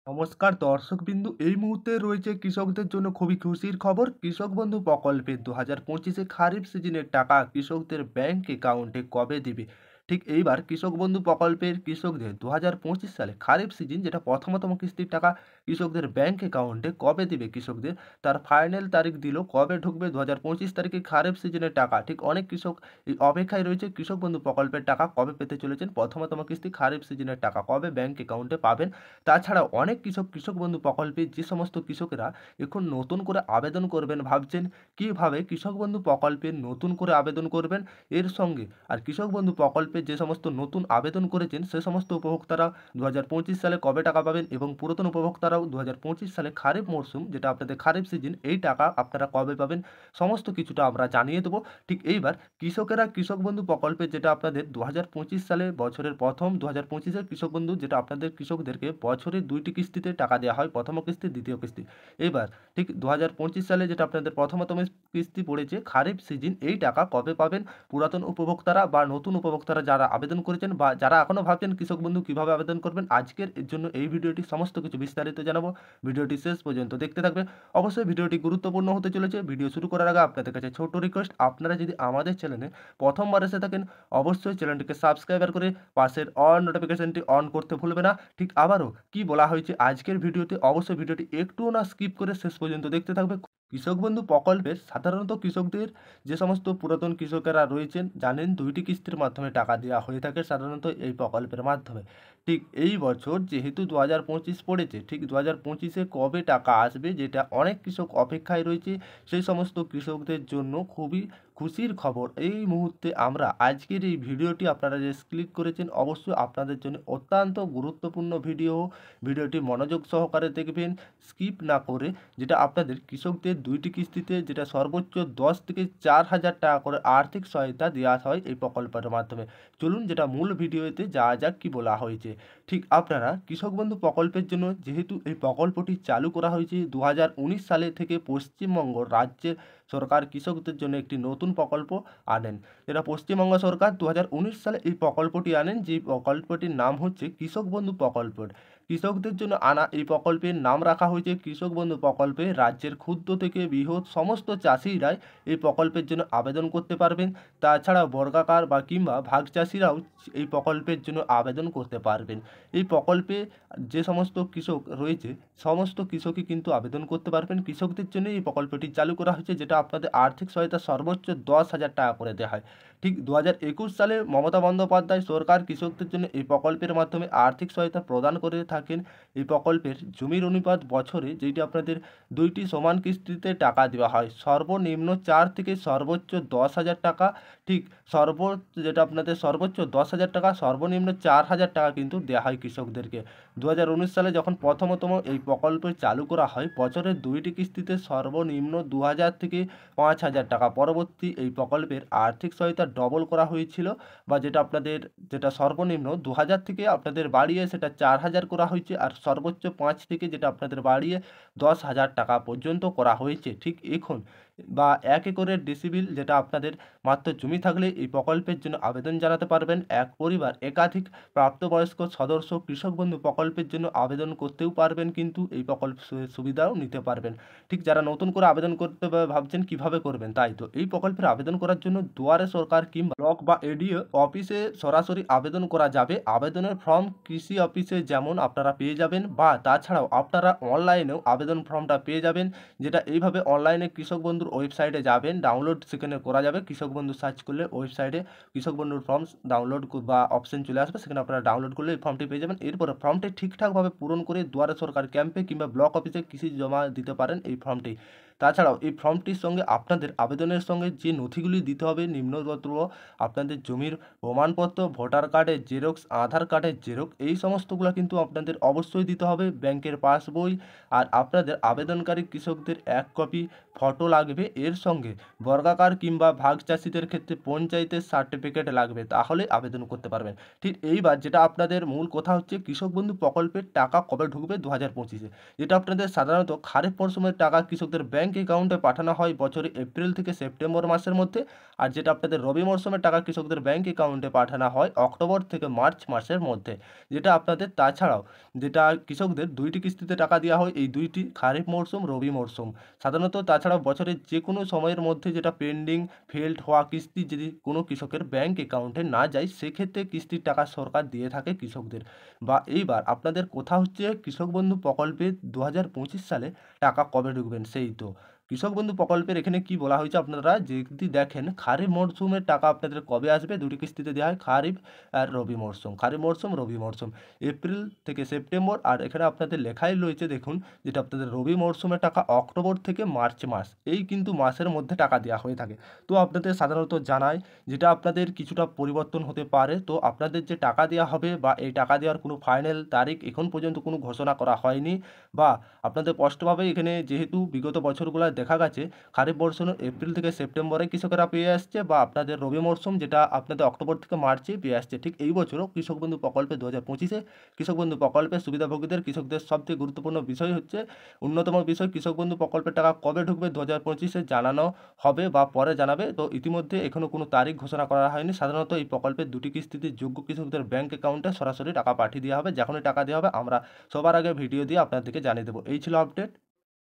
নমস্কার দর্শকবিন্দু, এই মুহূর্তে রয়েছে কৃষকদের জন্য খুবই খুশির খবর। কৃষক বন্ধু প্রকল্পে 2025-এ খারিফ সিজনের টাকা কৃষকদের ব্যাংক অ্যাকাউন্টে কবে দিবে? ঠিক এইবার কৃষক বন্ধু প্রকল্পের কৃষকদের 2025 সালে খারিফ সিজন, যেটা প্রথমতম কিস্তির টাকা কৃষকদের ব্যাংক অ্যাকাউন্টে কবে দিবে কৃষকদের, তার ফাইনাল তারিখ দিল। কবে ঢুকবে 2025 তারিখে খারিফ সিজনের টাকা? ঠিক অনেক কৃষক এই অপেক্ষায় রয়েছে কৃষক বন্ধু প্রকল্পের টাকা কবে পেতে চলেছেন, প্রথমতম কিস্তি খারিফ সিজনের টাকা কবে ব্যাংক অ্যাকাউন্টে পাবেন। তাছাড়াও অনেক কৃষক বন্ধু প্রকল্পে যে সমস্ত কৃষকেরা এখন নতুন করে আবেদন করবেন ভাবছেন, কিভাবে কৃষক বন্ধু প্রকল্পে নতুন করে আবেদন করবেন এর সঙ্গে, আর কৃষক বন্ধু প্রকল্পে যে সমস্ত নতুন আবেদন করেছেন সে সমস্ত উপভোক্তারা 2025 সালে কবে টাকা পাবেন, এবং পুরাতন উপভোক্তারাও 2025 সালে খারিফ মরশুম, যেটা আপনাদের খারিফ সিজন, এই টাকা আপনারা কবে পাবেন, সমস্ত কিছুটা আমরা জানিয়ে দেবো। ঠিক এইবার কৃষকেরা কৃষক বন্ধু প্রকল্পে, যেটা আপনাদের 2025 সালে বছরের প্রথম 2025-এর কৃষক বন্ধু, যেটা আপনাদের কৃষকদেরকে বছরে 2টি কিস্তিতে টাকা দেওয়া হয়, প্রথম কিস্তি দ্বিতীয় কিস্তি। এইবার ঠিক 2025 সালে যেটা আপনাদের প্রথমতম কিস্তি পড়েছে খারিফ সিজন, এই টাকা কবে পাবেন পুরাতন উপভোক্তারা বা নতুন উপভোক্তারা যারা আবেদন করেছেন বা যারা এখনও ভাবছেন কৃষক বন্ধু কীভাবে আবেদন করবেন, আজকের এর জন্য এই ভিডিওটি সমস্ত কিছু বিস্তারিত জানাবো। ভিডিওটি শেষ পর্যন্ত দেখতে থাকবে। অবশ্যই ভিডিওটি গুরুত্বপূর্ণ হতে চলেছে। ভিডিও শুরু করার আগে আপনাদের কাছে ছোট্ট রিকোয়েস্ট, আপনারা যদি আমাদের চ্যানেলে প্রথমবার এসে থাকেন অবশ্যই চ্যানেলটিকে সাবস্ক্রাইবার করে পাশের অল নোটিফিকেশনটি অন করতে ভুলবে না। ঠিক আবারও কি বলা হয়েছে আজকের ভিডিওতে, অবশ্যই ভিডিওটি একটুও না স্কিপ করে শেষ পর্যন্ত দেখতে থাকবে। কৃষক বন্ধু প্রকল্পের সাধারণত কৃষকদের, যে সমস্ত পুরাতন কৃষকেরা রয়েছেন জানেন, 2টি কিস্তির মাধ্যমে টাকা দেওয়া হয়ে থাকে সাধারণত এই প্রকল্পের মাধ্যমে। ঠিক এই বছর যেহেতু 2025 পড়েছে, ঠিক 2025-এ কবে টাকা আসবে, যেটা অনেক কৃষক অপেক্ষায় রয়েছে, সেই সমস্ত কৃষকদের জন্য খুবই খুশির খবর। এই মুহূর্তে আমরা আজকের এই ভিডিওটি, আপনারা যে ক্লিক করেছেন, অবশ্যই আপনাদের জন্য অত্যন্ত গুরুত্বপূর্ণ ভিডিও। ভিডিওটি মনোযোগ সহকারে দেখবেন, স্কিপ না করে। যেটা আপনাদের কৃষকদের 2টি কিস্তিতে, যেটা সর্বোচ্চ 10 থেকে 4,000 টাকা করে আর্থিক সহায়তা দেওয়া হয় এই প্রকল্পের মাধ্যমে। চলুন যেটা মূল ভিডিওতে যাওয়া যাক, কি বলা হয়েছে। ঠিক আপনারা কৃষক বন্ধু প্রকল্পের জন্য, যেহেতু এই প্রকল্পটি চালু করা হয়েছে 2019 সালে থেকে, পশ্চিমবঙ্গ রাজ্যের সরকার কৃষকদের জন্য একটি নতুন প্রকল্প আনেন। যেটা পশ্চিমবঙ্গ সরকার 2019 সালে এই প্রকল্পটি আনেন, যে প্রকল্পটির নাম হচ্ছে কৃষক বন্ধু প্রকল্প। কৃষকদের জন্য আনা এই প্রকল্পের নাম রাখা হয়েছে কৃষক বন্ধু প্রকল্পে। রাজ্যের ক্ষুদ্র থেকে বৃহৎ সমস্ত চাষিরাই এই প্রকল্পের জন্য আবেদন করতে পারবেন। তাছাড়াও বর্গাকার বা কিংবা ভাগ চাষিরাও এই প্রকল্পের জন্য আবেদন করতে পারবেন। এই প্রকল্পে যে সমস্ত কৃষক রয়েছে সমস্ত কৃষকই কিন্তু আবেদন করতে পারবেন। কৃষকদের জন্য এই প্রকল্পটি চালু করা হয়েছে, যেটা আপনাদের আর্থিক সহায়তা সর্বোচ্চ 10,000 টাকা করে দেওয়া হয়। ঠিক 2021 সালে মমতা বন্দ্যোপাধ্যায় সরকার কৃষকদের জন্য এই প্রকল্পের মাধ্যমে আর্থিক সহায়তা প্রদান করে থাকেন। এই প্রকল্পের জমির অনুপাত বছরে, যেটি আপনাদের 2টি সমান কিস্তিতে টাকা দেওয়া হয়, সর্বনিম্ন 4 থেকে সর্বোচ্চ 10,000 টাকা। ঠিক যেটা আপনাদের সর্বোচ্চ 10,000 টাকা, সর্বনিম্ন 4,000 টাকা কিন্তু দেওয়া হয় কৃষকদেরকে। 2019 সালে যখন প্রথমতম এই প্রকল্প চালু করা হয়, বছরের 2টি কিস্তিতে সর্বনিম্ন 2,000 থেকে 5,000 টাকা। পরবর্তী এই প্রকল্পের আর্থিক সহায়তা ডবল করা হয়েছিল, বা যেটা আপনাদের, যেটা সর্বনিম্ন 2,000 থেকে আপনাদের বাড়িয়ে সেটা 4,000 করা হয়েছে, আর সর্বোচ্চ 5 থেকে যেটা আপনাদের বাড়িয়ে 10,000 টাকা পর্যন্ত করা হয়েছে। ঠিক এখন বা 1 একরের ডিসিবিল, যেটা আপনাদের মাত্র জমি থাকলে এই প্রকল্পের জন্য আবেদন জানাতে পারবেন। এক পরিবার একাধিক প্রাপ্তবয়স্ক সদস্য কৃষক বন্ধু প্রকল্পের জন্য আবেদন করতেও পারবেন, কিন্তু এই প্রকল্প সুবিধাও নিতে পারবেন। ঠিক যারা নতুন করে আবেদন করতে ভাবছেন কিভাবে করবেন, তাই তো এই প্রকল্পের আবেদন করার জন্য দুয়ারে সরকার কিংবা ব্লক বা এডিও অফিসে সরাসরি আবেদন করা যাবে। আবেদনের ফর্ম কৃষি অফিসে যেমন আপনারা পেয়ে যাবেন, বা তাছাড়াও আপনারা অনলাইনেও আবেদন ফর্মটা পেয়ে যাবেন। যেটা এইভাবে অনলাইনে কৃষক বন্ধুর ওয়েবসাইটে যাবেন, ডাউনলোড সেখানে করা যাবে। কৃষক বন্ধু সার্চ করলে ওয়েবসাইটে কৃষক বন্ধুর ফর্ম ডাউনলোড বা অপশন চলে আসবে, সেখানে আপনারা ডাউনলোড করলে এই ফর্মটি পেয়ে যাবেন। এরপরে ফর্মটি ঠিকঠাকভাবে পূরণ করে দুয়ারে সরকার ক্যাম্পে কিংবা ব্লক অফিসে কৃষি জমা দিতে পারেন এই ফর্মটি। তাছাড়াও এই ফর্মটির সঙ্গে আপনাদের আবেদনের সঙ্গে যে নথিগুলি দিতে হবে নিম্নতর, আপনাদের জমির প্রমাণপত্র, ভোটার কার্ডের জেরক্স, আধার কার্ডের জেরক্স, এই সমস্তগুলো কিন্তু আপনাদের অবশ্যই দিতে হবে। ব্যাংকের পাসবই, আর আপনাদের আবেদনকারী কৃষকদের 1 কপি ফটো লাগবে। এর সঙ্গে বর্গাকার কিংবা ভাগ চাষিদের ক্ষেত্রে পঞ্চায়েতের সার্টিফিকেট লাগবে, তাহলে আবেদন করতে পারবেন। ঠিক এইবার যেটা আপনাদের মূল কথা হচ্ছে, কৃষক বন্ধু প্রকল্পের টাকা কবে ঢুকবে 2025-এ, যেটা আপনাদের সাধারণত খারিফ মরশুমের টাকা কৃষকদের ব্যাংক ব্যাঙ্ক অ্যাকাউন্টে পাঠানো হয় বছরে এপ্রিল থেকে সেপ্টেম্বর মাসের মধ্যে, আর যেটা আপনাদের রবি মরশুমের টাকা কৃষকদের ব্যাঙ্ক অ্যাকাউন্টে পাঠানো হয় অক্টোবর থেকে মার্চ মাসের মধ্যে। যেটা আপনাদের তাছাড়াও যেটা কৃষকদের 2টি কিস্তিতে টাকা দেওয়া হয়, এই 2টি খারিফ মরশুম, রবি মরশুম। সাধারণত তাছাড়াও বছরের যে কোনো সময়ের মধ্যে যেটা পেন্ডিং ফেলড হওয়া কিস্তি যদি কোনো কৃষকের ব্যাঙ্ক অ্যাকাউন্টে না যায়, সেক্ষেত্রে কিস্তির টাকা সরকার দিয়ে থাকে কৃষকদের। বা এইবার আপনাদের কথা হচ্ছে কৃষক বন্ধু প্রকল্পে 2025 সালে টাকা কবে ঢুকবেন সেই তো। কৃষক বন্ধু প্রকল্পের এখানে কি বলা হয়েছে, আপনারা যদি দেখেন খারিফ মরশুমের টাকা আপনাদের কবে আসবে, 2টি কিস্তিতে দেওয়া হয়, খারিফ আর রবি মরশুম, খারিফ মরশুম, রবি মরশুম, এপ্রিল থেকে সেপ্টেম্বর। আর এখানে আপনাদের লেখাই রয়েছে দেখুন, যেটা আপনাদের রবি মরশুমের টাকা অক্টোবর থেকে মার্চ মাস, এই কিন্তু মাসের মধ্যে টাকা দেওয়া হয়ে থাকে। তো আপনাদের সাধারণত জানায় যেটা আপনাদের কিছুটা পরিবর্তন হতে পারে। তো আপনাদের যে টাকা দেওয়া হবে বা এই টাকা দেওয়ার কোনো ফাইনাল তারিখ এখন পর্যন্ত কোনো ঘোষণা করা হয়নি, বা আপনাদের স্পষ্টভাবে এখানে যেহেতু বিগত বছরগুলো দেখা গেছে খারিফ মরশুম এপ্রিল থেকে সেপ্টেম্বরে কৃষকেরা পেয়ে আসছে, বা আপনাদের রবি মরশুম যেটা আপনাদের অক্টোবর থেকে মার্চে পেয়ে আসছে, ঠিক এই বছরও কৃষক বন্ধু প্রকল্পে 2025-এ কৃষক বন্ধু প্রকল্পের সুবিধাভোগীদের কৃষকদের সবথেকে গুরুত্বপূর্ণ বিষয় হচ্ছে, অন্যতম বিষয়, কৃষক বন্ধু প্রকল্পের টাকা কবে ঢুকবে 2025-এ জানানো হবে বা পরে জানাবে। তো ইতিমধ্যে এখনও কোনো তারিখ ঘোষণা করা হয়নি। সাধারণত এই প্রকল্পের 2টি কিস্তিতে যোগ্য কৃষকদের ব্যাঙ্ক অ্যাকাউন্টে সরাসরি টাকা পাঠিয়ে দেওয়া হবে। যখনই টাকা দেওয়া হবে আমরা সবার আগে ভিডিও দিয়ে আপনাদেরকে জানিয়ে দেবো। এই ছিল আপডেট।